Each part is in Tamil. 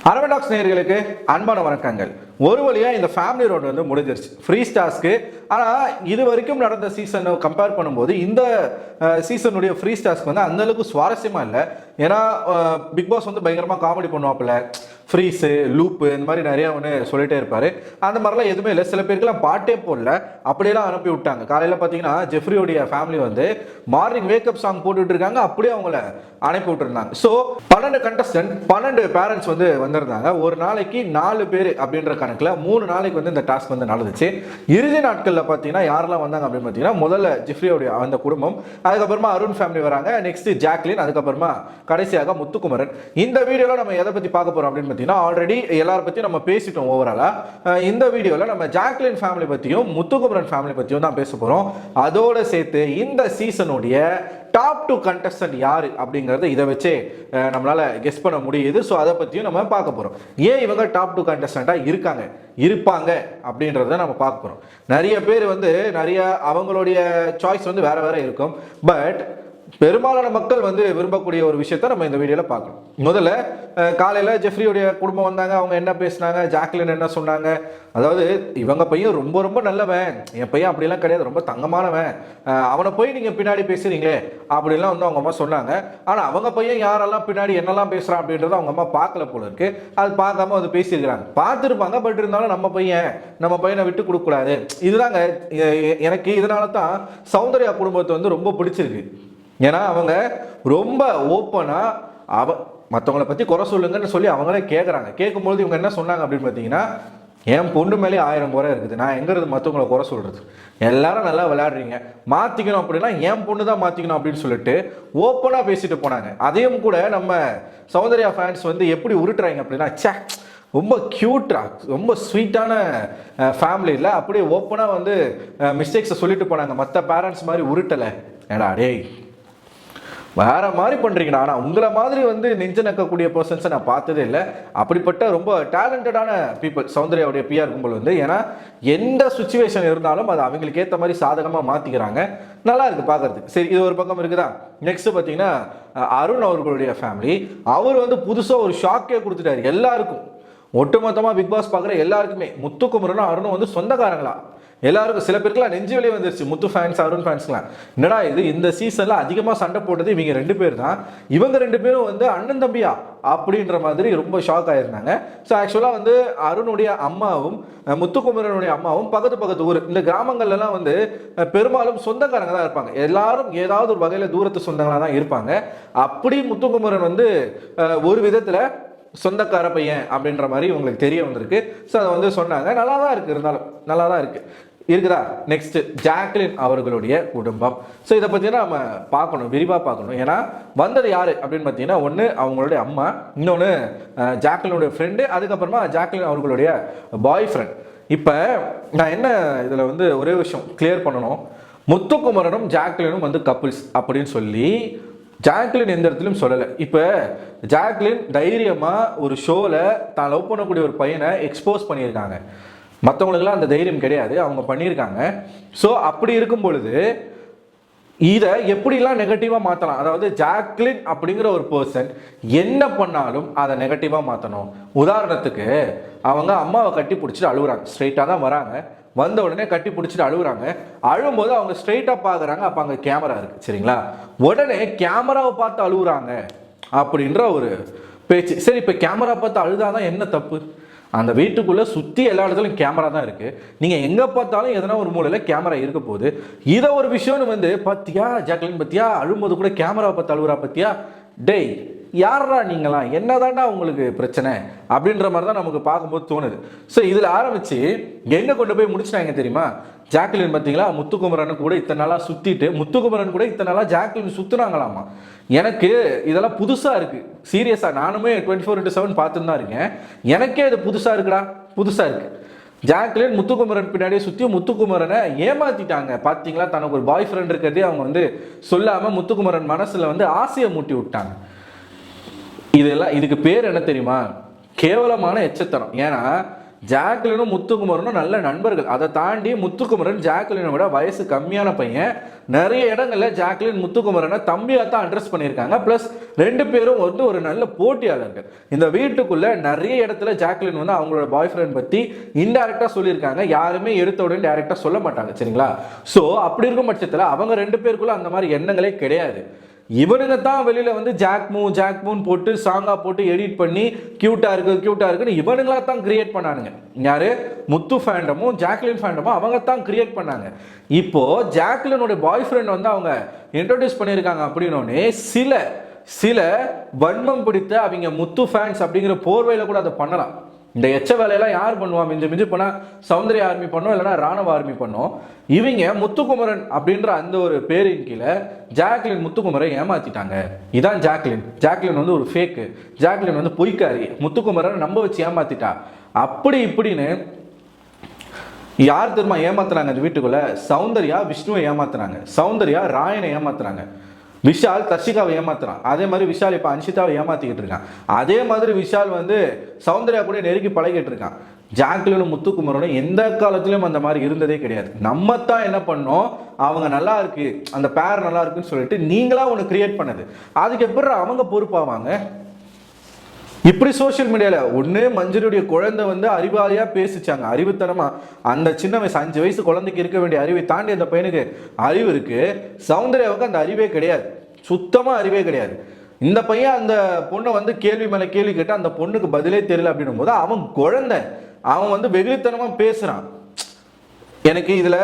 அரவடாக்ஸ் நேயர்களுக்கு அன்பான வணக்கங்கள். ஒரு வழியா இந்த ஃபேமிலி ரோடு வந்து முடிஞ்சிருச்சு ஃப்ரீ ஸ்டார்ஸ்க்கு. ஆனால் இது வரைக்கும் நடந்த சீசனை கம்பேர் பண்ணும்போது இந்த சீசனுடைய ஃப்ரீ ஸ்டார்ஸ்க்கு வந்து அந்த அளவுக்கு சுவாரஸ்யமா இல்லை. ஏன்னா பிக் பாஸ் வந்து பயங்கரமாக காமெடி பண்ணுவாப்புல, ஃப்ரீஸு லூப்பு இந்த மாதிரி நிறையா ஒன்று சொல்லிட்டே இருப்பார். அந்த மாதிரிலாம் எதுவுமே இல்லை. சில பேருக்குலாம் பாட்டே போடல, அப்படியெல்லாம் அனுப்பி விட்டாங்க. காலையில் பார்த்தீங்கன்னா ஜெஃப்ரியோடைய ஃபேமிலி வந்து மார்னிங் வேக்கப் சாங் போட்டுட்டு இருக்காங்க, அப்படியே அவங்கள அனுப்பி விட்டுருந்தாங்க. ஸோ 12 கண்டஸ்டன்ட் 12 பேரண்ட்ஸ் வந்து வந்திருந்தாங்க. ஒரு நாளைக்கு 4 பேர் அப்படின்ற கணக்கில் 3 நாளைக்கு வந்து இந்த டாஸ்க் வந்து நடந்துச்சு. இறுதி நாட்களில் பார்த்தீங்கன்னா யாரெல்லாம் வந்தாங்க அப்படின்னு பார்த்தீங்கன்னா முதல்ல ஜெஃப்ரியோடைய அந்த குடும்பம், அதுக்கப்புறமா அருண் ஃபேமிலி வராங்க, நெக்ஸ்ட் ஜாக்லின், அதுக்கப்புறமா கடைசியாக முத்துக்குமரன். இந்த வீடியோவில் நம்ம எதை பற்றி பார்க்க போகிறோம் அப்படின்னு பார்த்தீங்கன்னா ஆல்ரெடி எல்லாரும் பற்றியும் நம்ம பேசிட்டோம் ஓவராலாக. இந்த வீடியோவில் நம்ம ஜாக்லின் ஃபேமிலி பற்றியும் முத்துக்குமரன் ஃபேமிலி பற்றியும் தான் பேச போகிறோம். அதோடு சேர்த்து இந்த சீசனுடைய டாப் 2 கண்டஸ்டன்ட் யாரு அப்படிங்கறத இதை வச்சே நம்மளால கெஸ் பண்ண முடியுது. ஸோ அதை பற்றியும் நம்ம பார்க்க போகிறோம். ஏன் இவங்க டாப் 2 கண்டஸ்டண்டாக இருப்பாங்க அப்படின்றத நம்ம பார்க்க போகிறோம். நிறைய பேர் வந்து நிறைய அவங்களுடைய சாய்ஸ் வந்து வேற வேற இருக்கும். பட் பெரும்பாலான மக்கள் வந்து விரும்பக்கூடிய ஒரு விஷயத்த நம்ம இந்த வீடியோவில் பார்க்கணும். முதல்ல காலையில் ஜெஃப்ரியோடைய குடும்பம் வந்தாங்க. அவங்க என்ன பேசினாங்க, ஜாக்லின் என்ன சொன்னாங்க, அதாவது இவங்க பையன் ரொம்ப ரொம்ப நல்லவன், என் பையன் அப்படிலாம் கிடையாது, ரொம்ப தங்கமானவன், அவனை போய் நீங்கள் பின்னாடி பேசுறீங்களே அப்படிலாம் வந்து அவங்க அம்மா சொன்னாங்க. ஆனால் அவங்க பையன் யாரெல்லாம் பின்னாடி என்னெல்லாம் பேசுகிறான் அப்படின்றத அவங்க அம்மா பார்க்கல போல இருக்கு. அது பார்க்காம அது பேசியிருக்கிறாங்க. பார்த்துருப்பாங்க, பட் இருந்தாலும் நம்ம பையனை விட்டு கொடுக்கக்கூடாது. இதுதாங்க எனக்கு இதனால தான் சௌந்தர்யா குடும்பத்தை வந்து ரொம்ப பிடிச்சிருக்கு. ஏன்னா அவங்க ரொம்ப ஓப்பனாக மற்றவங்களை பற்றி குறை சொல்லுங்கன்னு சொல்லி அவங்களே கேட்குறாங்க. கேட்கும்போது இவங்க என்ன சொன்னாங்க அப்படின்னு பார்த்தீங்கன்னா, என் பொண்ணு மேலே 1000 குறை இருக்குது, நான் எங்கிறது மற்றவங்களை குறை சொல்கிறது, எல்லாரும் நல்லா விளையாடுறீங்க, மாற்றிக்கணும் அப்படின்னா என் பொண்ணு தான் மாற்றிக்கணும் அப்படின்னு சொல்லிட்டு ஓப்பனாக பேசிட்டு போனாங்க. அதையும் கூட நம்ம சௌந்தர்யா ஃபேன்ஸ் வந்து எப்படி உருட்டுறாங்க அப்படின்னா, சே ரொம்ப க்யூட்டாக ரொம்ப ஸ்வீட்டான ஃபேமிலியில் அப்படியே ஓப்பனாக வந்து மிஸ்டேக்ஸை சொல்லிட்டு போனாங்க. மற்ற பேரண்ட்ஸ் மாதிரி உருட்டலை. ஏடா டேய் வேற மாதிரி பண்ணுறீங்கண்ணா. ஆனால் உங்களை மாதிரி வந்து நெஞ்சு நக்கக்கூடிய பர்சன்ஸை நான் பார்த்ததே இல்லை. அப்படிப்பட்ட ரொம்ப டேலண்டடான பீப்புள் சௌந்தர்யாவுடைய பிஆர் கும்பல் வந்து. ஏன்னா எந்த சுச்சுவேஷன் இருந்தாலும் அது அவங்களுக்கு ஏற்ற மாதிரி சாதகமாக மாற்றிக்கிறாங்க. நல்லா இருக்குது பார்க்குறதுக்கு. சரி, இது ஒரு பக்கம் இருக்குதா. நெக்ஸ்ட் பார்த்தீங்கன்னா அருண் அவர்களுடைய ஃபேமிலி, அவர் வந்து புதுசாக ஒரு ஷாக்கே கொடுத்துட்டாரு எல்லாருக்கும். ஒட்டுமொத்தமாக பிக் பாஸ் பார்க்குற எல்லாருக்குமே முத்துக்குமரனும் அருணும் வந்து சொந்தக்காரங்களா எல்லாருக்கும். சில பேருக்குலாம் நெஞ்சு வெளியே வந்துருச்சு, முத்து ஃபேன்ஸ் அருண் ஃபேன்ஸ்லாம். என்னடா இது, இந்த சீசனில் அதிகமாக சண்டை போட்டது இவங்க 2 பேர் தான், இவங்க 2 பேரும் வந்து அண்ணன் தம்பியா அப்படின்ற மாதிரி ரொம்ப ஷாக் ஆகிருந்தாங்க. ஸோ ஆக்சுவலாக வந்து அருணுடைய அம்மாவும் முத்துக்குமரனுடைய அம்மாவும் பக்கத்து ஊர். இந்த கிராமங்கள்லாம் வந்து பெரும்பாலும் சொந்தக்காரங்க தான் இருப்பாங்க. எல்லாரும் ஏதாவது ஒரு வகையில் தூரத்து சொந்தங்களாக தான் இருப்பாங்க. அப்படி முத்துக்குமரன் வந்து ஒரு விதத்தில் சொந்தக்கார பையன் அப்படின்ற மாதிரி உங்களுக்கு தெரிய வந்திருக்கு. ஸோ அதை வந்து சொன்னாங்க. நல்லா தான் இருக்குது, இருந்தாலும் நல்லா தான் இருக்குதா. நெக்ஸ்ட் ஜாக்லின் அவர்களுடைய குடும்பம். ஸோ இதை பற்றினா நம்ம பார்க்கணும், விரிவாக பார்க்கணும். ஏன்னா வந்தது யார் அப்படின்னு பார்த்தீங்கன்னா, ஒன்று அவங்களுடைய அம்மா, இன்னொன்று ஜாக்லினுடைய ஃப்ரெண்டு, அதுக்கப்புறமா ஜாக்லின் அவர்களுடைய பாய் ஃப்ரெண்ட். இப்போ நான் என்ன இதில் வந்து ஒரே விஷயம் கிளியர் பண்ணணும், முத்துக்குமரனும் ஜாக்லினும் வந்து கப்புள்ஸ் அப்படின்னு சொல்லி ஜாக்லின் எந்த இடத்துலையும் சொல்லலை. இப்போ ஜாக்லின் தைரியமாக ஒரு ஷோவில் தான் லவ் பண்ணக்கூடிய ஒரு பையனை எக்ஸ்போஸ் பண்ணியிருக்காங்க. மற்றவங்களுக்குலாம் அந்த தைரியம் கிடையாது, அவங்க பண்ணியிருக்காங்க. ஸோ அப்படி இருக்கும் பொழுது இதை எப்படிலாம் நெகட்டிவாக மாற்றலாம். அதாவது ஜாக்லின் அப்படிங்கிற ஒரு பர்சன் என்ன பண்ணாலும் அதை நெகட்டிவாக மாற்றணும். உதாரணத்துக்கு அவங்க அம்மாவை கட்டி பிடிச்சிட்டு அழுகுறாங்க, ஸ்ட்ரெயிட்டாக தான் வராங்க, வந்த உடனே கட்டி பிடிச்சிட்டு அழுகுறாங்க. அழும்போது அவங்க ஸ்ட்ரெயிட்டாக பார்க்குறாங்க, அப்போ அங்கே கேமரா இருக்குது, சரிங்களா. உடனே கேமராவை பார்த்து அழுகுறாங்க அப்படின்ற ஒரு பேச்சு. சரி, இப்போ கேமரா பார்த்து அழுதாதான் என்ன தப்பு? அந்த வீட்டுக்குள்ளே சுற்றி எல்லா இடத்துலையும் கேமரா தான் இருக்குது. நீங்கள் எங்கே பார்த்தாலும் எதனா ஒரு மூலையில் கேமரா இருக்க போகுது. இதை ஒரு விஷயம்னு வந்து பார்த்தியா ஜாக்லின், பார்த்தியா அழும்போது கூட கேமராவை பார்த்து அழுகுறா பார்த்தியா, டேய் யாரா நீங்களாம், என்னதாண்டா உங்களுக்கு பிரச்சனை அப்படின்ற மாதிரி தான் நமக்கு பார்க்கும்போது தோணுது. ஸோ இதில் ஆரம்பித்து எங்கே கொண்டு போய் முடிச்சிட்டாங்க தெரியுமா? ஜாக்லின் பார்த்தீங்களா, முத்துக்குமரன் கூட இத்தனை நாளாக சுற்றிட்டு, முத்துக்குமரன் கூட இத்தனை நாளாக ஜாக்லின் சுற்றுனாங்களாமா. எனக்கு இதெல்லாம் புதுசாக இருக்குது, சீரியஸாக. நானுமே 24/7 பார்த்துன்னு தான் இருக்கேன். எனக்கே இது புதுசாக இருக்குது. ஜாக்லின் முத்துக்குமரன் பின்னாடியே சுற்றி முத்துக்குமரனை ஏமாற்றிட்டாங்க. பார்த்தீங்களா, தனக்கு ஒரு பாய் ஃப்ரெண்ட் இருக்கிறதே அவங்க வந்து சொல்லாமல் முத்துக்குமரன் மனசில் வந்து ஆசையை மூட்டி விட்டாங்க. இதுக்கு பேர் என்ன தெரியுமா? கேவலமான எச்சத்தனம். ஏன்னா ஜாக்லினும் முத்துக்குமரனும் நல்ல நண்பர்கள். அதை தாண்டி முத்துக்குமரன் ஜாக்லினை விட வயசு கம்மியான பையன். நிறைய இடங்கள்ல ஜாக்லின் முத்துக்குமரனை தம்பியா தான் அட்ரஸ் பண்ணியிருக்காங்க. பிளஸ் ரெண்டு பேரும் வந்து ஒரு நல்ல போட்டியாளர்கள். இந்த வீட்டுக்குள்ள நிறைய இடத்துல ஜாக்லின் வந்து அவங்களோட பாய் ஃப்ரெண்ட் பத்தி இன்டைரக்டா சொல்லியிருக்காங்க. யாருமே எடுத்த உடனே டைரக்டா சொல்ல மாட்டாங்க, சரிங்களா? ஸோ அப்படி இருக்கும் பட்சத்தில் அவங்க ரெண்டு பேருக்குள்ள அந்த மாதிரி எண்ணங்களே கிடையாது. இவனுங்க தான் வெளியில வந்து ஜாக்மூன் போட்டு சாங்கா போட்டு எடிட் பண்ணி கியூட்டா இருக்குன்னு இவனுங்களா தான் கிரியேட் பண்ணானுங்க. யாரு? முத்து ஃபேண்டமும் ஜாக்லின் ஃபேண்டமும் அவங்க தான் கிரியேட் பண்ணாங்க. இப்போ ஜாக்லினோட பாய் ஃப்ரெண்ட் வந்து அவங்க இன்ட்ரோடியூஸ் பண்ணியிருக்காங்க அப்படின்னோடனே சில வன்மம் பிடித்த அவங்க முத்து ஃபேன்ஸ் அப்படிங்கிற போர்வையில கூட அதை பண்ணலாம். இந்த எச்ச வேலையெல்லாம் யார் பண்ணுவா? மிஞ்சு போனால் சௌந்தர்யா ஆர்மி பண்ணோம், இல்லைனா ராணுவ ஆர்மி பண்ணோம். இவங்க முத்துக்குமரன் அப்படின்ற அந்த ஒரு பேரின் கீழே ஜாக்லின் முத்துக்குமரை ஏமாத்திட்டாங்க. இதான் ஜாக்லின் வந்து ஒரு ஃபேக்கு, ஜாக்லின் வந்து பொய்க்காரி, முத்துக்குமரன் நம்ப வச்சு ஏமாத்திட்டா அப்படி இப்படின்னு. யார் தெரியுமா ஏமாத்துறாங்க இந்த வீட்டுக்குள்ள? சௌந்தர்யா விஷ்ணுவை ஏமாத்துறாங்க, சௌந்தர்யா ராயனை ஏமாத்துறாங்க, விஷால் தர்ஷிகாவை ஏமாத்துறான். அதே மாதிரி விஷால் இப்போ அன்ஷிதாவை ஏமாத்திக்கிட்டு இருக்கான். அதே மாதிரி விஷால் வந்து சௌந்தர்யா கூட நெருக்கி பழகிட்டு இருக்கான். ஜாக்லினும் முத்துக்குமரனும் எந்த காலத்திலும் அந்த மாதிரி இருந்ததே கிடையாது. நம்ம தான் என்ன பண்ணோம், அவங்க நல்லா இருக்கு, அந்த பேர் நல்லா இருக்குன்னு சொல்லிட்டு நீங்களா ஒன்று கிரியேட் பண்ணது. அதுக்கு எப்படி அவங்க பொறுப்பாவாங்க? இப்படி சோசியல் மீடியால ஒன்று மஞ்சளுடைய குழந்தை வந்து அறிவாளியா பேசிச்சாங்க, அறிவுத்தனமா. அந்த சின்ன வயசு 5 வயசு குழந்தைக்கு இருக்க வேண்டிய அறிவை தாண்டி அந்த பையனுக்கு அறிவு இருக்கு. சௌந்தர்யாவுக்கு அந்த அறிவே கிடையாது, சுத்தமா அறிவே கிடையாது. இந்த பையன் அந்த பொண்ணை வந்து கேள்வி மேல கேள்வி கேட்டு அந்த பொண்ணுக்கு பதிலே தெரியல அப்படின்னும் போது அவன் குழந்தை, அவன் வந்து வெகுளித்தனமா பேசுறான். எனக்கு இதுல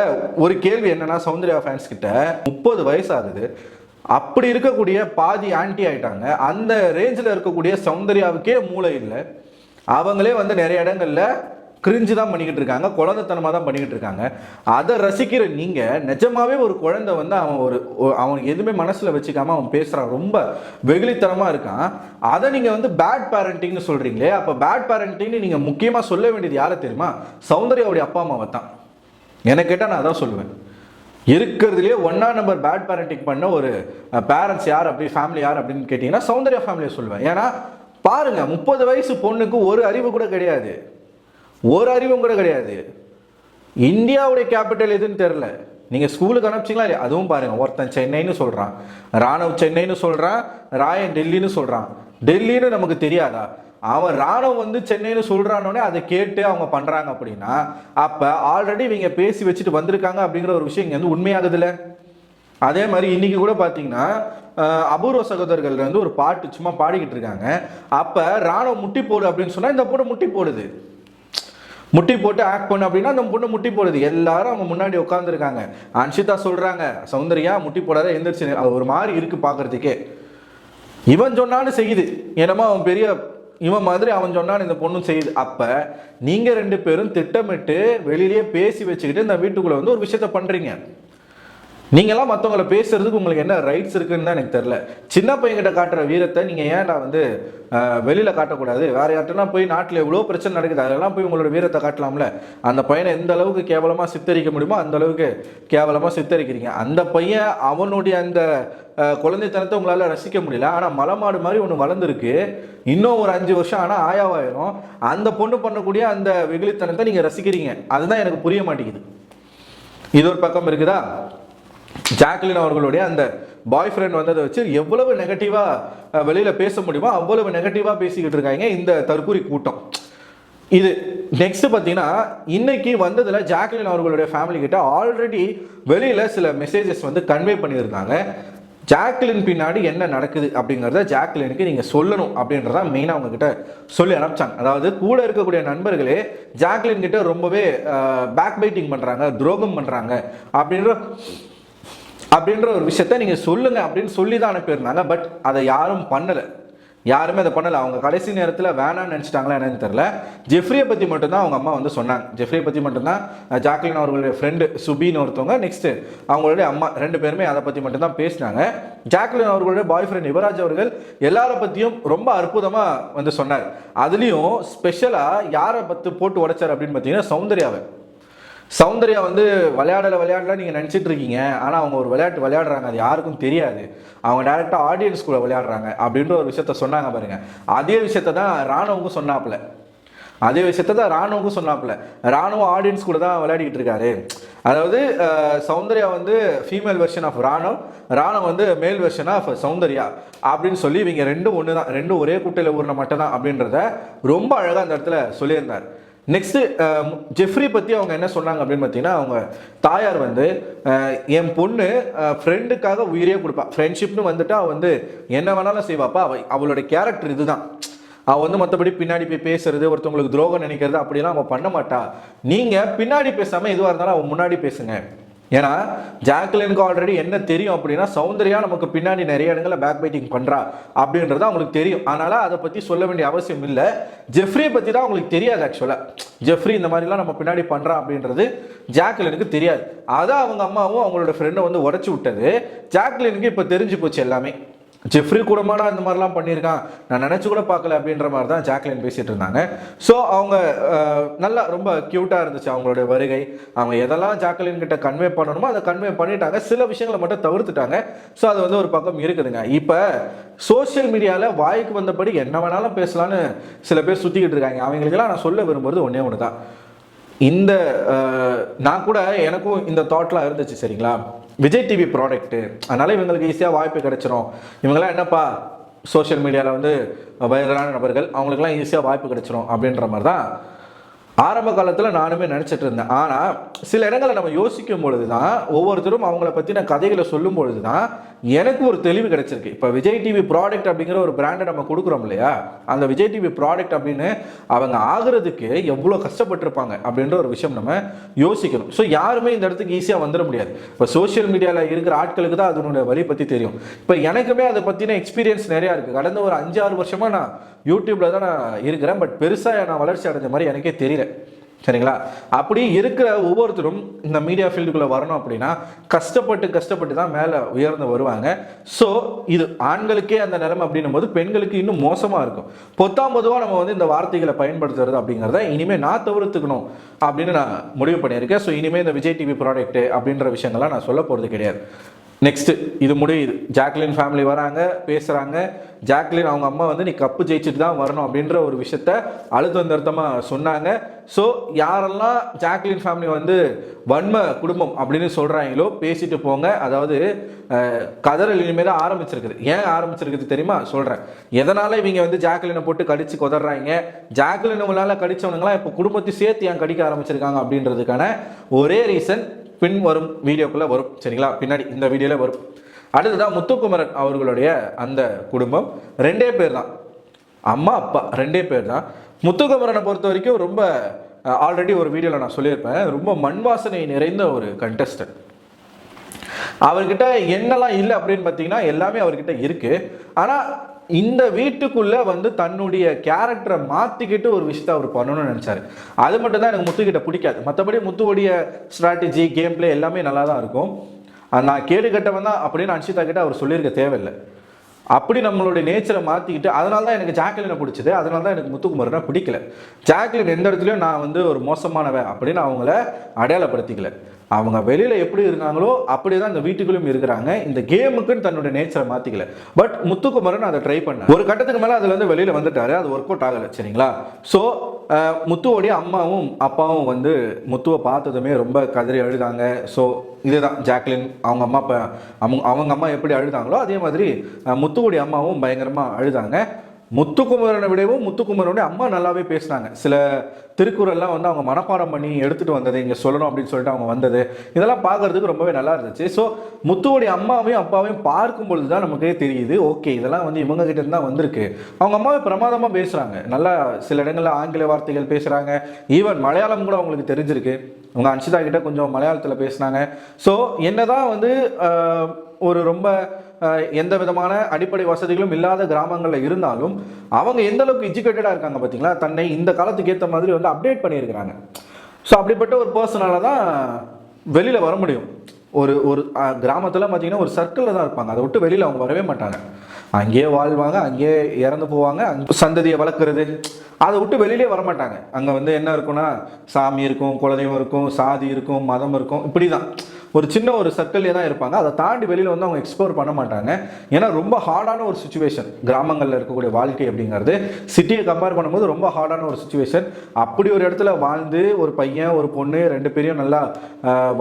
ஒரு கேள்வி என்னன்னா, சௌந்தர்யா ஃபேன்ஸ் கிட்ட 30 வயசு ஆகுது, அப்படி இருக்கக்கூடிய பாதி ஆன்டி ஆயிட்டாங்க. அந்த ரேஞ்சில் இருக்கக்கூடிய சௌந்தர்யாவுக்கே மூளை இல்லை. அவங்களே வந்து நிறைய இடங்கள்ல கிரிஞ்சு தான் பண்ணிக்கிட்டு இருக்காங்க, குழந்தைத்தனமாக தான் பண்ணிக்கிட்டு இருக்காங்க. அதை ரசிக்கிற நீங்கள் நிஜமாவே ஒரு குழந்தை வந்து அவன் எதுவுமே மனசில் வச்சுக்காம அவன் பேசுகிறான், ரொம்ப வெகுளித்தனமாக இருக்கான். அதை நீங்கள் வந்து பேட் பேரண்டிங்னு சொல்கிறீங்களே, அப்போ பேட் பேரண்டிங்னு நீங்கள் முக்கியமாக சொல்ல வேண்டியது யாரை தெரியுமா? சௌந்தர்யாவுடைய அப்பா அம்மாவை தான். எனக்கு கேட்டால் நான் அதான் சொல்லுவேன். இருக்கிறதுலே 1ஆம் நம்பர் பேட் பேரண்டிங் பண்ண ஒரு பேரண்ட்ஸ் யார், அப்படி ஃபேமிலி யார் அப்படின்னு கேட்டிங்கன்னா சௌந்தர்யா ஃபேமிலியை சொல்லுவேன். ஏன்னா பாருங்க, 30 வயசு பொண்ணுக்கு ஒரு அறிவு கூட கிடையாது, ஒரு அறிவும் கூட கிடையாது. இந்தியாவுடைய கேபிட்டல் எதுன்னு தெரியல. நீங்கள் ஸ்கூலுக்கு அனுப்பிச்சிங்களா இல்லையா? அதுவும் பாருங்கள், ஒருத்தன் சென்னைன்னு சொல்கிறான், ராணுவ சென்னைன்னு சொல்கிறான், ராயன் டெல்லின்னு சொல்கிறான். டெல்லின்னு நமக்கு தெரியாதா? அவன் ராணுவம் வந்து சென்னைன்னு சொல்கிறானோடனே அதை கேட்டு அவங்க பண்ணுறாங்க அப்படின்னா, அப்போ ஆல்ரெடி இவங்க பேசி வச்சுட்டு வந்திருக்காங்க அப்படிங்கிற ஒரு விஷயம் இங்கே வந்து உண்மையாகுதுல்ல. அதே மாதிரி இன்னைக்கு கூட பார்த்தீங்கன்னா அபூர்வ சகோதரர்கள் வந்து ஒரு பாட்டு சும்மா பாடிக்கிட்டு இருக்காங்க. அப்போ ராணுவம் முட்டி போடு அப்படின்னு சொன்னால் இந்த பொண்ணு முட்டி போடுது, முட்டி போட்டு ஆக்ட் பண்ணு அப்படின்னா அந்த பொண்ணு முட்டி போடுது. எல்லாரும் அவங்க முன்னாடி உட்காந்துருக்காங்க. அன்ஷிதா சொல்கிறாங்க, சௌந்தர்யா முட்டி போடாத, எந்திரிச்சு. அது ஒரு மாதிரி இருக்குது பார்க்குறதுக்கே. இவன் சொன்னாலும் செய்யுது, என்னமோ அவன் பெரிய இவன் மாதிரி அவன் சொன்னான்னு இந்த பொண்ணும் செய்யுது. அப்போ நீங்கள் 2 பேரும் திட்டமிட்டு வெளியிலேயே பேசி வச்சுக்கிட்டு இந்த வீட்டுக்குள்ளே வந்து ஒரு விஷயத்த பண்ணுறீங்க. நீங்களாம் மற்றவங்களை பேசுறதுக்கு உங்களுக்கு என்ன ரைட்ஸ் இருக்குன்னு தான் எனக்கு தெரியல. சின்ன பையன்கிட்ட காட்டுற வீரத்தை நீங்கள் ஏன்டா வந்து வெளியில் காட்டக்கூடாது? வேறு யார்ட்டனா போய் நாட்டில் எவ்வளோ பிரச்சனை நடக்குது, அதெல்லாம் போய் உங்களோட வீரத்தை காட்டலாம்ல. அந்த பையனை எந்த அளவுக்கு கேவலமாக சித்தரிக்க முடியுமோ அந்த அளவுக்கு கேவலமாக சித்தரிக்கிறீங்க. அந்த பையன் அவனுடைய அந்த குழந்தைத்தனத்தை உங்களால் ரசிக்க முடியல. ஆனால் மலமாடு மாதிரி ஒன்று வளர்ந்துருக்கு, இன்னும் ஒரு 5 வருஷம் ஆனால் ஆயாவாயிரும். அந்த பொண்ணு பண்ணக்கூடிய அந்த வெகுளித்தனத்தை நீங்கள் ரசிக்கிறீங்க. அதுதான் எனக்கு புரிய மாட்டேங்குது. இது ஒரு பக்கம் இருக்குதா? ஜாக்லின் அவர்களுடைய அந்த பாய் ஃப்ரெண்ட் வந்ததை வச்சு எவ்வளவு நெகட்டிவாக வெளியில் பேச முடியுமோ அவ்வளவு நெகட்டிவாக பேசிக்கிட்டு இருக்காங்க இந்த தற்கூரி கூட்டம். இது நெக்ஸ்ட் பார்த்தீங்கன்னா, இன்னைக்கு வந்ததில் ஜாக்லின் அவர்களுடைய ஃபேமிலி கிட்ட ஆல்ரெடி வெளியில் சில மெசேஜஸ் வந்து கன்வே பண்ணியிருந்தாங்க. ஜாக்லின் பின்னாடி என்ன நடக்குது அப்படிங்கிறத ஜாக்லினுக்கு நீங்கள் சொல்லணும் அப்படின்றத மெயினாக அவங்கக்கிட்ட சொல்லி அனுப்பிச்சாங்க. அதாவது கூட இருக்கக்கூடிய நண்பர்களே ஜாக்லின் கிட்ட ரொம்பவே பேக் பைட்டிங் பண்ணுறாங்க, துரோகம் பண்ணுறாங்க அப்படின்ற ஒரு விஷயத்த நீங்கள் சொல்லுங்க அப்படின்னு சொல்லி தான் அனுப்பியிருந்தாங்க. பட் அதை யாருமே அதை பண்ணலை. அவங்க கடைசி நேரத்தில் வேணான்னு நினச்சிட்டாங்களா என்னன்னு தெரியல. ஜெஃப்ரியை பற்றி மட்டும்தான் அவங்க அம்மா வந்து சொன்னாங்க. ஜெஃப்ரியை பற்றி மட்டும்தான், ஜாக்லின் அவர்களுடைய ஃப்ரெண்டு சுபின்னு ஒருத்தவங்க, நெக்ஸ்ட்டு அவங்களுடைய அம்மா, 2 பேருமே அதை பற்றி மட்டும்தான் பேசினாங்க. ஜாக்லின் அவர்களுடைய பாய் ஃப்ரெண்ட் யுவராஜ் அவர்கள் எல்லாரை பற்றியும் ரொம்ப அற்புதமாக வந்து சொன்னார். அதுலேயும் ஸ்பெஷலாக யாரை பற்றி போட்டு உடைச்சார் அப்படின்னு பார்த்தீங்கன்னா சௌந்தர்யா வந்து விளையாடல நீங்கள் நினச்சிட்டு இருக்கீங்க. ஆனால் அவங்க ஒரு விளையாட்டு விளையாடுறாங்க, அது யாருக்கும் தெரியாது. அவங்க டேரெக்டாக ஆடியன்ஸ்குள்ளே விளையாடுறாங்க அப்படின்ற ஒரு விஷயத்த சொன்னாங்க பாருங்க. அதே விஷயத்த தான் ராணுவுக்கும் சொன்னாப்புல. அதே விஷயத்த தான் ராணுவுக்கும் சொன்னாப்புல. ராணுவ ஆடியன்ஸ் கூட தான் விளையாடிக்கிட்டு இருக்காரு. அதாவது சௌந்தர்யா வந்து female version of Ranav, Ranav வந்து மேல் வெர்ஷன் ஆஃப் சௌந்தர்யா அப்படின்னு சொல்லி இவங்க ரெண்டும் ஒன்று தான், ரெண்டும் ஒரே குட்டையில் ஊறின மட்டும் தான் அப்படின்றத ரொம்ப அழகாக அந்த இடத்துல சொல்லியிருந்தார். நெக்ஸ்ட்டு ஜெஃப்ரி பற்றி அவங்க என்ன சொன்னாங்க அப்படின்னு பார்த்தீங்கன்னா, அவங்க தாயார் வந்து என் பொண்ணு ஃப்ரெண்டுக்காக உயிரே கொடுப்பா, ஃப்ரெண்ட்ஷிப்னு வந்துட்டு அவள் வந்து என்ன வேணாலும் செய்வாப்பா, அவளோட கேரக்டர் இதுதான். அவள் வந்து மற்றபடி பின்னாடி போய் பேசுறது, ஒருத்தவங்களுக்கு துரோகம் நினைக்கிறது அப்படிலாம் அவள் பண்ண மாட்டா. நீங்கள் பின்னாடி பேசாமல் எதுவாக இருந்தாலும் அவன் முன்னாடி பேசுங்க. ஏன்னா ஜாக்லினுக்கு ஆல்ரெடி என்ன தெரியும் அப்படின்னா, சௌந்தர்யா நமக்கு பின்னாடி நிறைய இடங்களில் பேக் பைட்டிங் பண்ணுறா அப்படின்றது அவங்களுக்கு தெரியும். அதனால் அதை பற்றி சொல்ல வேண்டிய அவசியம் இல்லை. ஜெஃப்ரியை பற்றி தான் அவங்களுக்கு தெரியாது. ஆக்சுவலாக ஜெஃப்ரி இந்த மாதிரிலாம் நம்ம பின்னாடி பண்ணுறான் அப்படின்றது ஜாக்லினுக்கு தெரியாது. அதான் அவங்க அம்மாவும் அவங்களோட ஃப்ரெண்டை வந்து உடச்சி விட்டது. ஜாக்லினுக்கு இப்போ தெரிஞ்சு போச்சு எல்லாமே. ஜெஃப்ரி கூடமாடா இந்த மாதிரிலாம் பண்ணியிருக்கான், நான் நினச்சி கூட பார்க்கல அப்படின்ற மாதிரி தான் ஜாக்லின் பேசிகிட்டு இருந்தாங்க. ஸோ அவங்க நல்லா ரொம்ப க்யூட்டாக இருந்துச்சு அவங்களோட வருகை. அவங்க எதெல்லாம் ஜாக்லின் கிட்ட கன்வே பண்ணணுமோ அதை கன்வே பண்ணிட்டாங்க, சில விஷயங்களை மட்டும் தவிர்த்துட்டாங்க. ஸோ அது வந்து ஒரு பக்கம் இருக்குதுங்க. இப்போ சோசியல் மீடியாவில் வாய்க்கு வந்தபடி என்ன வேணாலும் பேசலான்னு சில பேர் சுற்றிக்கிட்டு இருக்காங்க. அவங்களுக்கெல்லாம் நான் சொல்ல விரும்புறது ஒன்றே ஒன்று தான். இந்த நான் கூட எனக்கும் இந்த தாட்லாம் இருந்துச்சு. சரிங்களா, விஜய் டிவி ப்ராடக்ட்டு, அதனால் இவங்களுக்கு ஈஸியாக வாய்ப்பு கிடைச்சிரும், இவங்கெல்லாம் என்னப்பா சோஷியல் மீடியாவில் வந்து வைரலான நபர்கள், அவங்களுக்குலாம் ஈஸியாக வாய்ப்பு கிடைச்சிரும் அப்படின்ற மாதிரி தான் ஆரம்ப காலத்தில் நானுமே நினச்சிட்டு இருந்தேன். ஆனால் சில இடங்களை நம்ம யோசிக்கும் பொழுது தான், ஒவ்வொருத்தரும் அவங்கள பற்றின கதைகளை சொல்லும் பொழுது தான் எனக்கு ஒரு தெளிவு கிடைச்சிருக்கு. இப்போ விஜய் டிவி ப்ராடக்ட் அப்படிங்கிற ஒரு பிராண்டை நம்ம கொடுக்குறோம் இல்லையா, அந்த விஜய் டிவி ப்ராடக்ட் அப்படின்னு அவங்க ஆகிறதுக்கு எவ்வளோ கஷ்டப்பட்டிருப்பாங்க அப்படின்ற ஒரு விஷயம் நம்ம யோசிக்கணும். ஸோ யாருமே இந்த இடத்துக்கு ஈஸியாக வந்துட முடியாது. இப்போ சோஷியல் மீடியாவில் இருக்கிற ஆட்களுக்கு தான் அதனுடைய வழி பற்றி தெரியும். இப்போ எனக்குமே அதை பற்றின எக்ஸ்பீரியன்ஸ் நிறையா இருக்குது. கடந்த ஒரு 5-6 வருஷமாக நான் யூடியூப்பில் தான் நான் இருக்கிறேன். பட் பெருசாக நான் வளர்ச்சி அடைஞ்ச மாதிரி எனக்கே தெரியல. சரிங்களா, அப்படி இருக்கிற ஒவ்வொருத்தரும் இந்த மீடியா ஃபீல்டுக்குள்ளே வரணும் அப்படின்னா கஷ்டப்பட்டு தான் மேலே உயர்ந்து வருவாங்க. ஸோ இது ஆண்களுக்கே அந்த நிலைமை அப்படின்னும் போது பெண்களுக்கு இன்னும் மோசமாக இருக்கும். பொதுவாக நம்ம வந்து இந்த வார்த்தைகளை பயன்படுத்துறது அப்படிங்கிறத இனிமேல் நான் தவிர்த்துக்கணும் அப்படின்னு நான் முடிவு பண்ணியிருக்கேன். ஸோ இனிமேல் இந்த விஜய் டிவி ப்ராடக்ட்டு அப்படின்ற விஷயங்கள்லாம் நான் சொல்ல போகிறது கிடையாது. நெக்ஸ்ட்டு இது முடியுது, ஜாக்லின் ஃபேமிலி வராங்க, பேசுகிறாங்க. ஜாக்லின் அவங்க அம்மா வந்து நீ கப்பு ஜெயிச்சுட்டு தான் வரணும் அப்படின்ற ஒரு விஷயத்த அழுத்தம் திருத்தமாக சொன்னாங்க. ஸோ யாரெல்லாம் ஜாக்லின் ஃபேமிலி வந்து வன்ம குடும்பம் அப்படின்னு சொல்கிறாங்களோ பேசிட்டு போங்க. அதாவது கதறல் இனிமேல் தான் ஆரம்பிச்சிருக்குது. ஏன் ஆரம்பிச்சிருக்குது தெரியுமா சொல்கிறேன். எதனால் இவங்க வந்து ஜாக்லினை போட்டு கடிச்சு கொதறாங்க, ஜாக்லின் கடிச்சவனுங்களாம் இப்போ குடும்பத்தை சேர்த்து ஏன் கடிக்க ஆரம்பிச்சிருக்காங்க அப்படின்றதுக்கான ஒரே ரீசன் பின் வரும் வீடியோக்குள்ளே வரும். சரிங்களா, பின்னாடி இந்த வீடியோவில் வரும். அடுத்ததான் முத்துக்குமரன் அவர்களுடைய அந்த குடும்பம் 2 பேர் தான், அம்மா அப்பா 2 பேர் தான். முத்துக்குமரனை பொறுத்த வரைக்கும் ரொம்ப ஆல்ரெடி ஒரு வீடியோவில் நான் சொல்லியிருப்பேன், ரொம்ப மண் வாசனை நிறைந்த ஒரு கண்டஸ்டன்ட். அவர்கிட்ட என்னெல்லாம் இல்லை அப்படின்னு பார்த்தீங்கன்னா எல்லாமே அவர்கிட்ட இருக்குது. ஆனால் இந்த வீட்டுக்குள்ளே வந்து தன்னுடைய கேரக்டரை மாற்றிக்கிட்டு ஒரு விஷயத்தை அவர் பண்ணணும்னு நினச்சாரு. அது மட்டும் தான் எனக்கு முத்துக்கிட்ட பிடிக்காது. மற்றபடி முத்துவுடைய ஸ்ட்ராட்டஜி, கேம் பிளே எல்லாமே நல்லா தான் இருக்கும். நான் கேடு கட்டவன் தான் அப்படின்னு அன்ஷிதா கிட்ட அவர் சொல்லியிருக்க தேவையில்லை. அப்படி நம்மளுடைய நேச்சரை மாற்றிக்கிட்டு, அதனால தான் எனக்கு ஜாக்லினை பிடிச்சது, அதனால தான் எனக்கு முத்துக்குமரனை பிடிக்கல. ஜாக்லின் எந்த இடத்துலையும் நான் வந்து ஒரு மோசமானவன் அப்படின்னு அவங்கள அடையாளப்படுத்திக்கல. அவங்க வெளியில் எப்படி இருந்தாங்களோ அப்படி தான் இந்த வீட்டுக்குள்ளும் இருக்கிறாங்க. இந்த கேமுக்குன்னு தன்னுடைய நேச்சரை மாற்றிக்கல. பட் முத்துக்குமரன் அதை ட்ரை பண்ண ஒரு கட்டத்துக்கு மேலே அதுலேருந்து வெளியில் வந்துட்டாரு. அது ஒர்க் அவுட் ஆகலை. சரிங்களா, ஸோ முத்துவோடைய அம்மாவும் அப்பாவும் வந்து முத்துவை பார்த்ததுமே ரொம்ப கதறி அழுதாங்க. ஸோ இதுதான் ஜாக்லின் அவங்க அம்மா அப்பா அவங்க அம்மா எப்படி அழுதாங்களோ அதே மாதிரி முத்துவோடைய அம்மாவும் பயங்கரமாக அழுதாங்க. முத்துக்குமரனை விடவும் முத்துக்குமரனுடைய அம்மா நல்லாவே பேசுனாங்க. சில திருக்குறள்லாம் வந்து அவங்க மனப்பாடம் பண்ணி எடுத்துகிட்டு வந்தது இங்கே சொல்லணும் அப்படின்னு சொல்லிட்டு அவங்க வந்தது, இதெல்லாம் பார்க்கறதுக்கு ரொம்பவே நல்லா இருந்துச்சு. ஸோ முத்துவோடைய அம்மாவையும் அப்பாவையும் பார்க்கும் பொழுது தான் நமக்கே தெரியுது, ஓகே இதெல்லாம் வந்து இவங்க கிட்ட இருந்தால் வந்திருக்கு. அவங்க அம்மாவை பிரமாதமாக பேசுகிறாங்க, நல்லா சில இடங்களில் ஆங்கில வார்த்தைகள் பேசுகிறாங்க, ஈவன் மலையாளம் கூட அவங்களுக்கு தெரிஞ்சிருக்கு. அவங்க அன்ஷிதா கிட்ட கொஞ்சம் மலையாளத்தில் பேசினாங்க. ஸோ என்னதான் வந்து ஒரு ரொம்ப எந்த விதமான அடிப்படை வசதிகளும் இல்லாத கிராமங்களில் இருந்தாலும் அவங்க எந்த அளவுக்கு எஜுகேட்டடாக இருக்காங்க பார்த்தீங்களா, தன்னை இந்த காலத்துக்கு ஏற்ற மாதிரி வந்து அப்டேட் பண்ணியிருக்கிறாங்க. ஸோ அப்படிப்பட்ட ஒரு பர்சனால தான் வெளியில் வர முடியும். ஒரு ஒரு கிராமத்தில் பார்த்தீங்கன்னா ஒரு சர்க்கிளில் தான் இருப்பாங்க, அதை விட்டு வெளியில் அவங்க வரவே மாட்டாங்க. அங்கேயே வாழ்வாங்க, அங்கேயே இறந்து போவாங்க, சந்ததியை வளர்க்குறது, அதை விட்டு வெளியிலே வரமாட்டாங்க. அங்கே வந்து என்ன இருக்குன்னா சாமி இருக்கும், குலதெய்வம் இருக்கும், சாதி இருக்கும், மதம் இருக்கும், இப்படி தான் ஒரு சின்ன ஒரு சர்க்கிள்லேயே தான் இருப்பாங்க. அதை தாண்டி வெளியில் வந்து அவங்க எக்ஸ்ப்ளோர் பண்ண மாட்டாங்க. ஏன்னா ரொம்ப ஹார்டான ஒரு சுச்சுவேஷன் கிராமங்களில் இருக்கக்கூடிய வாழ்க்கை அப்படிங்கிறது சிட்டியை கம்பேர் பண்ணும்போது ரொம்ப ஹார்டான ஒரு சுச்சுவேஷன். அப்படி ஒரு இடத்துல வாழ்ந்து ஒரு பையன் ஒரு பொண்ணு 2 பேரையும் நல்லா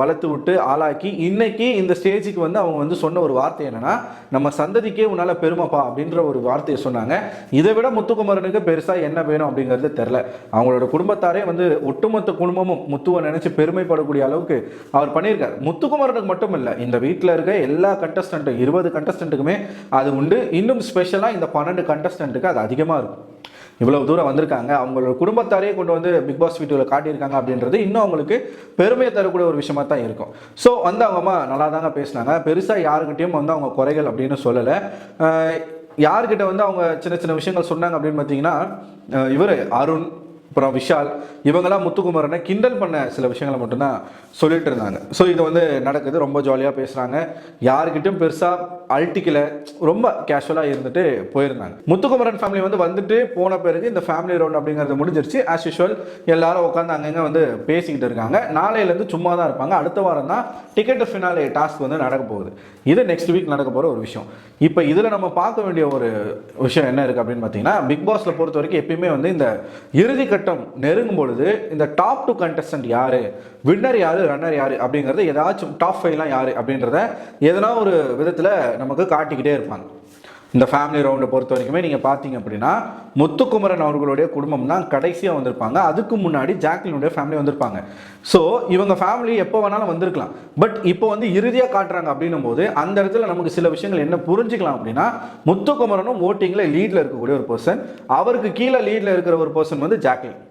வளர்த்து விட்டு ஆளாக்கி இன்னைக்கு இந்த ஸ்டேஜுக்கு வந்து அவங்க வந்து சொன்ன ஒரு வார்த்தை என்னன்னா, நம்ம சந்ததிக்கே உன்னால பெருமைப்பா அப்படின்ற ஒரு வார்த்தையை சொன்னாங்க. இதை விட முத்துக்குமரனுக்கு பெருசாக என்ன வேணும் அப்படிங்கிறது தெரில. அவங்களோட குடும்பத்தாரே வந்து ஒட்டுமொத்த குடும்பமும் முத்துவை நினைச்சு பெருமைப்படக்கூடிய அளவுக்கு அவர் பண்ணியிருக்காரு. முத்துக்குமரனுக்கு மட்டும் இல்லை, இந்த வீட்டில் இருக்க எல்லா கண்டஸ்டன்ட்டும் 20 கண்டஸ்டன்ட்டுக்குமே அது உண்டு. இன்னும் ஸ்பெஷலாக இந்த 12 கண்டஸ்டன்ட்டுக்கு அது அதிகமாக இருக்கும். இவ்வளவு தூரம் வந்திருக்காங்க, அவங்களோட குடும்பத்தாரே கொண்டு வந்து பிக் பாஸ் வீடியோவில் காட்டியிருக்காங்க அப்படின்றது இன்னும் அவங்களுக்கு பெருமையை தரக்கூடிய ஒரு விஷயமா தான் இருக்கும். ஸோ வந்து அவங்க அம்மா நல்லா தாங்க பேசினாங்க. பெருசாக யாருக்கிட்டையும் வந்து அவங்க குறைகள் அப்படின்னு சொல்லலை. யார்கிட்ட வந்து அவங்க சின்ன சின்ன விஷயங்கள் சொன்னாங்க அப்படின்னு பார்த்தீங்கன்னா, இவர் அருண் அப்புறம் விஷால் இவங்கெல்லாம் முத்துக்குமரனை கிண்டல் பண்ண சில விஷயங்களை மட்டும்தான் சொல்லிட்டு இருந்தாங்க. ஸோ இது வந்து நடக்குது, ரொம்ப ஜாலியாக பேசுகிறாங்க, யாருக்கிட்டையும் பெருசாக அல்ட்டிக்கலை, ரொம்ப கேஷுவலாக இருந்துட்டு போயிருந்தாங்க. முத்துக்குமரன் ஃபேமிலி வந்து வந்துட்டு போன பிறகு இந்த ஃபேமிலி ரவுண்ட் அப்படிங்கிறது முடிஞ்சிருச்சு. ஆஸ் யூஷுவல் எல்லாரும் உட்காந்து அங்கங்கே வந்து பேசிக்கிட்டு இருக்காங்க. நாளையிலேருந்து சும்மா தான் இருப்பாங்க. அடுத்த வாரம் தான் டிக்கெட் ஃபினாலே டாஸ்க் வந்து நடக்க போகுது. இது நெக்ஸ்ட் வீக் நடக்க போகிற ஒரு விஷயம். இப்போ இதில் நம்ம பார்க்க வேண்டிய ஒரு விஷயம் என்ன இருக்குது அப்படின்னு பார்த்தீங்கன்னா, பிக் பாஸில் பொறுத்த வரைக்கும் எப்பயுமே வந்து இந்த இறுதி கட்டம் நெருங்கும் பொழுது இந்த டாப் 2 கண்டஸ்டன்ட் யாரு, வின்னர் யாரு, ரன்னர் யாரு அப்படிங்கிறது ஏதாச்சும் டாப் 5லாம் யாரு அப்படின்றத எதனா ஒரு விதத்தில் நமக்கு காட்டிக்கிட்டே இருப்பாங்க. இந்த ஃபேமிலி ரவுண்டை பொறுத்த வரைக்குமே நீங்கள் பார்த்தீங்க அப்படின்னா, முத்துக்குமரன் அவர்களுடைய குடும்பம் தான் கடைசியாக வந்திருப்பாங்க. அதுக்கு முன்னாடி ஜாக்லினுடைய ஃபேமிலி வந்திருப்பாங்க. ஸோ இவங்க ஃபேமிலி எப்போ வேணாலும் வந்திருக்கலாம். பட் இப்போ வந்து இறுதியாக காட்டுறாங்க அப்படின்னும் போது அந்த இடத்துல நமக்கு சில விஷயங்கள் என்ன புரிஞ்சுக்கலாம் அப்படின்னா, முத்துக்குமரனும் ஓட்டிங்கில் லீடில் இருக்கக்கூடிய ஒரு பர்சன், அவருக்கு கீழே லீடில் இருக்கிற ஒரு பர்சன் வந்து ஜாக்லின்.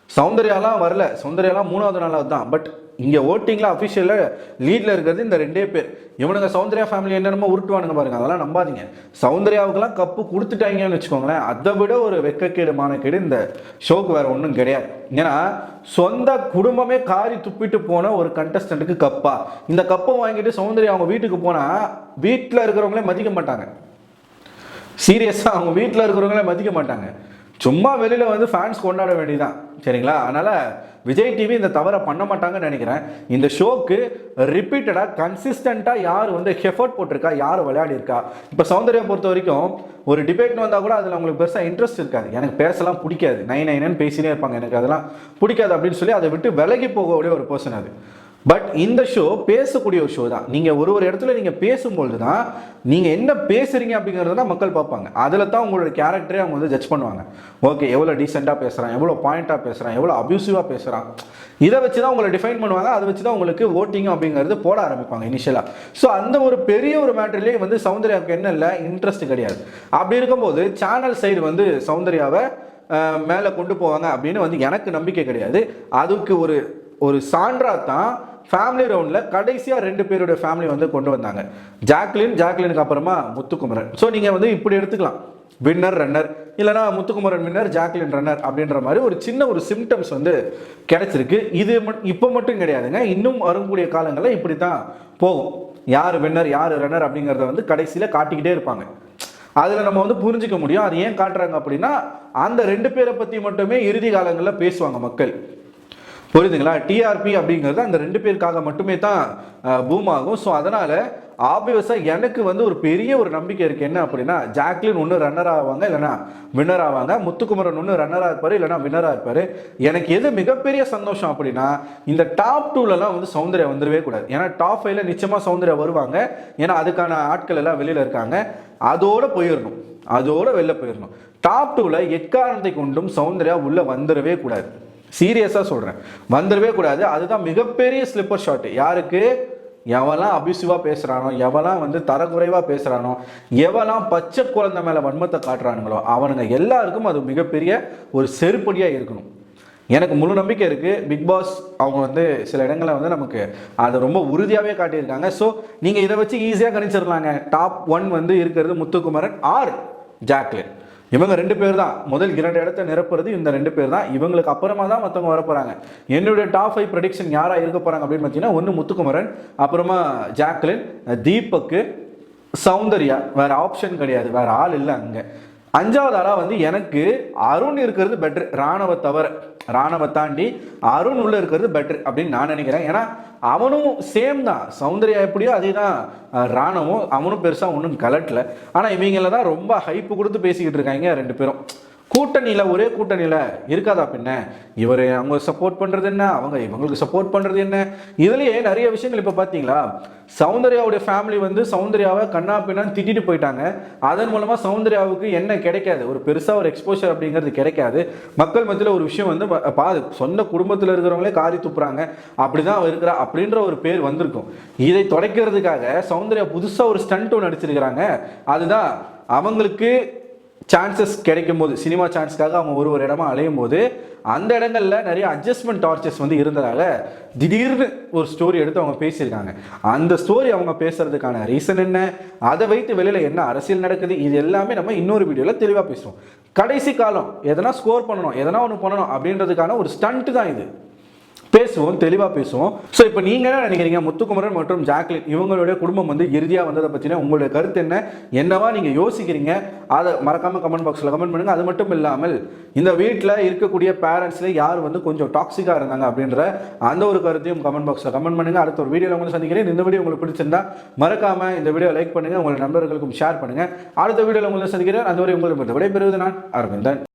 சௌந்தர்யாலாம் வரல, சௌந்தர்யாலாம் 3வது நாளாவது தான். பட் இங்கே ஓட்டிங்கில் அஃபிஷியலில் லீடில் இருக்கிறது இந்த 2 பேர். இவனுங்க சௌந்தர்யா ஃபேமிலி என்னென்னமோ உருட்டுவானுங்க பாருங்க, அதெல்லாம் நம்பாதீங்க. சௌந்தர்யாவுக்கெல்லாம் கப்பு கொடுத்துட்டாங்கன்னு வச்சுக்கோங்களேன், அதை விட ஒரு வெக்கக்கேடு மானக்கேடு இந்த ஷோக்கு வேறு ஒன்றும் கிடையாது. ஏன்னா சொந்த குடும்பமே காரி துப்பிட்டு போன ஒரு கண்டஸ்டண்ட்டுக்கு கப்பா, இந்த கப்பை வாங்கிட்டு சௌந்தர்யா அவங்க வீட்டுக்கு போனால் வீட்டில் இருக்கிறவங்களே மதிக்க மாட்டாங்க. சீரியஸாக அவங்க வீட்டில் இருக்கிறவங்களே மதிக்க மாட்டாங்க. சும்மா வெளியில் வந்து ஃபேன்ஸ் கொண்டாட வேண்டியதான், சரிங்களா? அதனால் விஜய் டிவி இந்த தவறை பண்ண மாட்டாங்கன்னு நினைக்கிறேன். இந்த ஷோக்கு ரிப்பீட்டடாக கன்சிஸ்டண்ட்டாக யார் வந்து எஃபர்ட் போட்டிருக்கா, யார் விளையாடி இருக்கா. இப்போ சௌந்தர்யா பொறுத்த வரைக்கும் ஒரு டிபேட்னு வந்தால் கூட அதில் அவங்களுக்கு பெருசாக இன்ட்ரெஸ்ட் இருக்காது. எனக்கு பேசலாம் பிடிக்காது, நைன்னு பேசினே இருப்பாங்க, எனக்கு அதெல்லாம் பிடிக்காது அப்படின்னு சொல்லி அதை விட்டு விலகி போகக்கூடிய ஒரு பர்சன் அது. பட் இந்த ஷோ பேசக்கூடிய ஒரு ஷோ தான். நீங்கள் ஒரு இடத்துல நீங்கள் பேசும்பொழுது தான் நீங்கள் என்ன பேசுகிறீங்க அப்படிங்கிறத தான் மக்கள் பார்ப்பாங்க. அதில் தான் உங்களோட கேரக்டரே அவங்க வந்து ஜட்ஜ் பண்ணுவாங்க. ஓகே, எவ்வளோ டீசெண்டாக பேசுகிறான், எவ்வளோ பாயிண்ட்டாக பேசுகிறான், எவ்வளோ அப்யூசிவாக பேசுகிறான், இதை வச்சு தான் உங்களை டிஃபைன் பண்ணுவாங்க. அதை வச்சு தான் உங்களுக்கு ஓட்டிங் அப்படிங்கிறது போட ஆரம்பிப்பாங்க இனிஷியலாக. ஸோ அந்த ஒரு பெரிய ஒரு மேட்டர்லேயே வந்து சௌந்தர்யாவுக்கு என்ன இல்லை, இன்ட்ரெஸ்ட் கிடையாது. அப்படி இருக்கும்போது சேனல் சைடு வந்து சௌந்தர்யாவை மேலே கொண்டு போவாங்க அப்படின்னு வந்து எனக்கு நம்பிக்கை கிடையாது. அதுக்கு ஒரு சான்றா தான் ஃபேமிலி ரவுண்டில் கடைசியாக 2 பேருடைய ஃபேமிலி வந்து கொண்டு வந்தாங்க. ஜாக்லினுக்கு அப்புறமா முத்துக்குமரன். ஸோ நீங்கள் வந்து இப்படி எடுத்துக்கலாம், வின்னர் ரன்னர், இல்லைனா முத்துக்குமரன் வின்னர் ஜாக்லின் ரன்னர் அப்படின்ற மாதிரி ஒரு சின்ன ஒரு சிம்டம்ஸ் வந்து கிடைச்சிருக்கு. இது இப்போ மட்டும் கிடையாதுங்க, இன்னும் வரக்கூடிய காலங்களில் இப்படி தான் போகும். யார் வின்னர் யார் ரன்னர் அப்படிங்கிறத வந்து கடைசியில் காட்டிக்கிட்டே இருப்பாங்க. அதில் நம்ம வந்து புரிஞ்சிக்க முடியும் அது ஏன் காட்டுறாங்க அப்படின்னா, அந்த 2 பேரை பற்றி மட்டுமே இறுதி காலங்களில் பேசுவாங்க மக்கள். புரியுதுங்களா? டிஆர்பி அப்படிங்கிறது அந்த 2 பேருக்காக மட்டுமே தான் பூம் ஆகும். ஸோ அதனால் ஆப்வியஸாக எனக்கு வந்து ஒரு பெரிய ஒரு நம்பிக்கை இருக்குது. என்ன அப்படின்னா, ஜாக்லின் ஒன்று ரன்னர் ஆவாங்க, இல்லைனா வின்னர் ஆவாங்க. முத்துக்குமரன் ஒன்று ரன்னராக இருப்பார், இல்லைனா வின்னராக இருப்பார். எனக்கு எது மிகப்பெரிய சந்தோஷம் அப்படின்னா, இந்த டாப் 2லலாம் வந்து சௌந்தர்யா வந்துடவே கூடாது. ஏன்னா டாப் 5ல நிச்சயமாக சௌந்தர்யா வருவாங்க. ஏன்னா அதுக்கான ஆட்கள் எல்லாம் வெளியில் இருக்காங்க. அதோடு போயிடணும், அதோடு வெளில போயிடணும். டாப் 2ல எக்காரணத்தை கொண்டும் சௌந்தர்யா உள்ளே வந்துடவே கூடாது. சீரியஸாக சொல்கிறேன், வந்துடவே கூடாது. அதுதான் மிகப்பெரிய ஸ்லிப்பர் ஷாட். யாருக்கு? எவெல்லாம் அபியூசிவாக பேசுகிறானோ, எவெல்லாம் வந்து தரக்குறைவாக பேசுகிறானோ, எவெல்லாம் பச்சை குழந்தை மேலே வன்மத்தை காட்டுறானுங்களோ அவனுங்க எல்லாருக்கும் அது மிகப்பெரிய ஒரு செருப்படியாக இருக்கணும். எனக்கு முழு நம்பிக்கை இருக்குது. பிக் பாஸ் அவங்க வந்து சில இடங்களில் வந்து நமக்கு அதை ரொம்ப உறுதியாகவே காட்டியிருக்காங்க. ஸோ நீங்கள் இதை வச்சு ஈஸியாக கணிச்சிடலாங்க. டாப் 1 வந்து இருக்கிறது முத்துக்குமரன் ஆர் ஜாக்லின். இவங்க 2 பேர் தான் முதல் 2 இடத்தை நிரப்புறது. இந்த 2 பேர் தான். இவங்களுக்கு அப்புறமா தான் மற்றவங்க வர போகிறாங்க. என்னுடைய டாப் 5 ப்ரெடிக்ஷன் யாராக இருக்க போகிறாங்க அப்படின்னு பார்த்தீங்கன்னா, ஒன்று முத்துக்குமரன், அப்புறமா ஜாக்லின், தீபக்கு, சௌந்தர்யா. வேறு ஆப்ஷன் கிடையாது, வேறு ஆள் இல்லை அங்கே. 5வது ஆளா வந்து எனக்கு அருண் இருக்கிறது பெட்ரு, ராணவ தவிர. ராணவ தாண்டி அருண் உள்ள இருக்கிறது பெட்ரு அப்படின்னு நான் நினைக்கிறேன். ஏன்னா அவனும் சேம் தான், சௌந்தர்யா எப்படியோ அதே தான் ராணவும். அவனும் பெருசாக ஒன்றும் கலட்டல. ஆனால் இவங்கள தான் ரொம்ப ஹைப்பு கொடுத்து பேசிக்கிட்டு இருக்காங்க 2 பேரும். கூட்டணியில், ஒரே கூட்டணியில் இருக்காதா பின்ன? இவர் அவங்க சப்போர்ட் பண்ணுறது என்ன, அவங்க இவங்களுக்கு சப்போர்ட் பண்ணுறது என்ன? இதுலேயே நிறைய விஷயங்கள். இப்போ பார்த்தீங்களா, சௌந்தர்யாவுடைய ஃபேமிலி வந்து சௌந்தர்யாவை கண்ணா பின்னான்னு திட்டிட்டு போயிட்டாங்க. அதன் மூலமாக சௌந்தர்யாவுக்கு என்ன கிடைக்காது, ஒரு பெருசாக ஒரு எக்ஸ்போஷர் அப்படிங்கிறது கிடைக்காது. மக்கள் மத்தியில் ஒரு விஷயம் வந்து சொந்த குடும்பத்தில் இருக்கிறவங்களே காரி துப்புறாங்க, அப்படி தான் அவள் இருக்கிறா அப்படின்ற ஒரு பேர் வந்திருக்கும். இதை தொலைக்கிறதுக்காக சௌந்தர்யா புதுசாக ஒரு ஸ்டண்ட் ஒன்று நடிச்சிருக்கிறாங்க. அதுதான் அவங்களுக்கு சான்சஸ் கிடைக்கும் போது, சினிமா சான்ஸ்க்காக அவங்க ஒரு இடமா அலையும் போது அந்த இடங்களில் நிறைய அட்ஜஸ்ட்மெண்ட் டார்ச்சர்ஸ் வந்து இருந்ததால திடீர்னு ஒரு ஸ்டோரி எடுத்து அவங்க பேசியிருக்காங்க. அந்த ஸ்டோரி அவங்க பேசுறதுக்கான ரீசன் என்ன, அதை வைத்து வெளியில் என்ன அரசியல் நடக்குது, இது எல்லாமே நம்ம இன்னொரு வீடியோவில் தெளிவாக பேசுவோம். கடைசி காலம் எதனா ஸ்கோர் பண்ணணும், எதனா ஒன்று பண்ணணும் அப்படின்றதுக்கான ஒரு ஸ்டண்ட் தான் இது. பேசுவோம், தெளிவாக பேசுவோம். ஸோ இப்போ நீங்கள் என்ன நினைக்கிறீங்க, முத்துக்குமரன் மற்றும் ஜாக்லின் இவங்களுடைய குடும்பம் வந்து இறுதியாக வந்ததை பற்றின உங்களுடைய கருத்து என்ன, என்னவா நீங்கள் யோசிக்கிறீங்க, அதை மறக்காமல் கமெண்ட் பாக்ஸில் கமெண்ட் பண்ணுங்கள். அது மட்டும் இல்லாமல் இந்த வீட்டில் இருக்கக்கூடிய பேரண்ட்ஸில் யார் வந்து கொஞ்சம் டாக்ஸிக்காக இருந்தாங்க அப்படின்ற அந்த ஒரு கருத்தையும் கமெண்ட் பாக்ஸில் கமெண்ட் பண்ணுங்கள். அடுத்த ஒரு வீடியோவில் உங்களுக்கு சந்திக்கிறேன். இந்த வீடியோ உங்களுக்கு பிடிச்சிருந்தா மறக்காமல் இந்த வீடியோ லைக் பண்ணுங்கள், உங்கள் நண்பர்களுக்கும் ஷேர் பண்ணுங்கள். அடுத்த வீடியோவில் உங்களை சந்திக்கிறேன். அதுவரை உங்களுக்கு விடைபெறுவது நான் அரவிந்தன்.